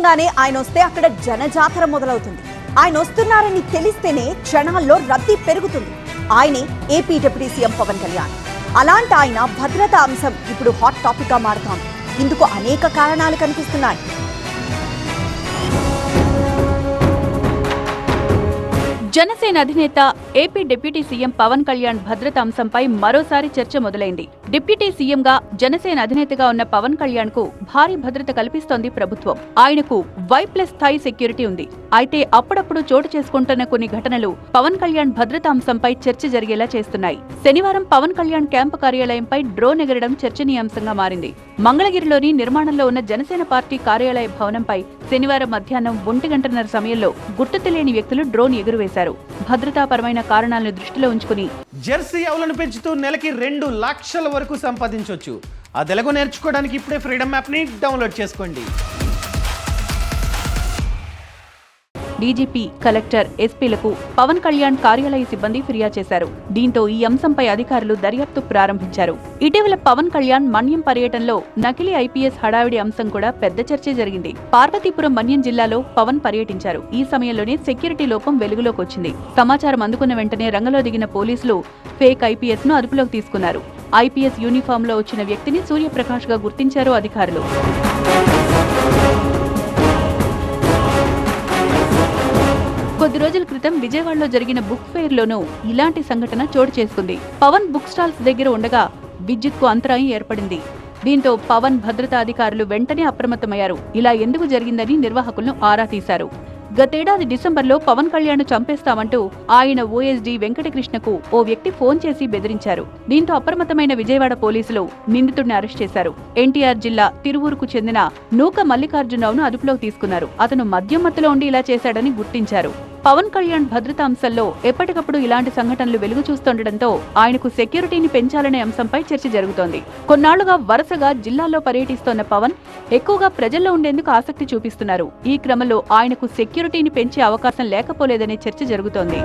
తెలియకుండానే ఆయన వస్తే అక్కడ జనజాతర మొదలవుతుంది. ఆయన వస్తున్నారని తెలిస్తేనే క్షణాల్లో రద్దీ పెరుగుతుంది. ఆయనే AP deputy CM Pawan Kalyan. అలాంటి ఆయన భద్రతా అంశం ఇప్పుడు హాట్ టాపిక్ గా మారుతోంది. ఇందుకు అనేక కారణాలు కనిపిస్తున్నాయి. జనసేన అధినేత AP deputy CM Pawan Kalyan భద్రత అంశంపై మరోసారి చర్చ మొదలైంది. డిప్యూటీ సీఎంగా జనసేన అధినేతగా ఉన్న పవన్ కళ్యాణ్ కు భారీ భద్రత కల్పిస్తోంది ప్రభుత్వం. ఆయనకు Y+ స్థాయి సెక్యూరిటీ ఉంది. అయితే అప్పుడప్పుడు చోటు చేసుకుంటున్న కొన్ని ఘటనలు పవన్ కళ్యాణ్ భద్రతా అంశంపై చర్చ జరిగేలా చేస్తున్నాయి. శనివారం పవన్ కళ్యాణ్ క్యాంపు కార్యాలయంపై డ్రోన్ ఎగరడం చర్చనీయాంశంగా మారింది. మంగళగిరిలోని నిర్మాణంలో ఉన్న జనసేన పార్టీ కార్యాలయ భవనంపై శనివారం మధ్యాహ్నం 1:30 సమయంలో గుర్తు తెలియని వ్యక్తులు డ్రోన్ ఎగురవేశారు. భద్రతాపరమైన కారణాలను దృష్టిలో ఉంచుకుని జెర్సీ ఆవులను పెంచుతూ నెలకి 2 లక్షల వరకు సంపాదించవచ్చు. ఆ తెలుగు నేర్చుకోవడానికి ఇప్పుడే ఫ్రీడమ్ యాప్ని డౌన్లోడ్ చేసుకోండి. డీజీపీ, కలెక్టర్, ఎస్పీలకు పవన్ కళ్యాణ్ కార్యాలయ సిబ్బంది ఫిర్యాదు చేశారు. దీంతో ఈ అంశంపై అధికారులు దర్యాప్తు ప్రారంభించారు. ఇటీవల పవన్ కళ్యాణ్ మన్యం పర్యటనలో నకిలీ ఐపీఎస్ హడావిడి అంశం కూడా పెద్ద చర్చే జరిగింది. పార్వతీపురం మన్యం జిల్లాలో పవన్ పర్యటించారు. ఈ సమయంలోనే సెక్యూరిటీ లోపం వెలుగులోకి వచ్చింది. సమాచారం అందుకున్న వెంటనే రంగంలో దిగిన పోలీసులు ఫేక్ ఐపీఎస్ ను అదుపులోకి తీసుకున్నారు. ఐపీఎస్ యూనిఫామ్ లో వచ్చిన వ్యక్తిని సూర్యప్రకాష్ గా గుర్తించారు అధికారులు. కొద్ది రోజుల క్రితం విజయవాడలో జరిగిన బుక్ ఫెయిర్ లోనూ ఇలాంటి సంఘటన చోటు చేసుకుంది. పవన్ బుక్ స్టాల్స్ దగ్గర ఉండగా విద్యుత్ కు అంతరాయం ఏర్పడింది. దీంతో పవన్ భద్రతా అధికారులు వెంటనే అప్రమత్తమయ్యారు. ఇలా ఎందుకు జరిగిందని నిర్వాహకులను ఆరా తీశారు. గతేడాది డిసెంబర్లో పవన్ కళ్యాణ్ చంపేస్తామంటూ ఆయన ఓఎస్డీ వెంకటకృష్ణకు ఓ వ్యక్తి ఫోన్ చేసి బెదిరించారు. దీంతో అప్రమత్తమైన విజయవాడ పోలీసులు నిందితుడిని అరెస్ట్ చేశారు. ఎన్టీఆర్ జిల్లా తిరువూరుకు చెందిన నూక మల్లికార్జునరావును అదుపులోకి తీసుకున్నారు. అతను మద్యం మత్తులో ఉండి ఇలా చేశాడని గుర్తించారు. పవన్ కళ్యాణ్ భద్రతా అంశంలో ఎప్పటికప్పుడు ఇలాంటి సంఘటనలు వెలుగు చూస్తుండటంతో ఆయనకు సెక్యూరిటీని పెంచాలనే అంశంపై చర్చ జరుగుతోంది. కొన్నాళ్లుగా వరుసగా జిల్లాల్లో పర్యటిస్తోన్న పవన్ ఎక్కువగా ప్రజల్లో ఉండేందుకు ఆసక్తి చూపిస్తున్నారు. ఈ క్రమంలో ఆయనకు సెక్యూరిటీని పెంచే అవకాశం లేకపోలేదనే చర్చ జరుగుతోంది.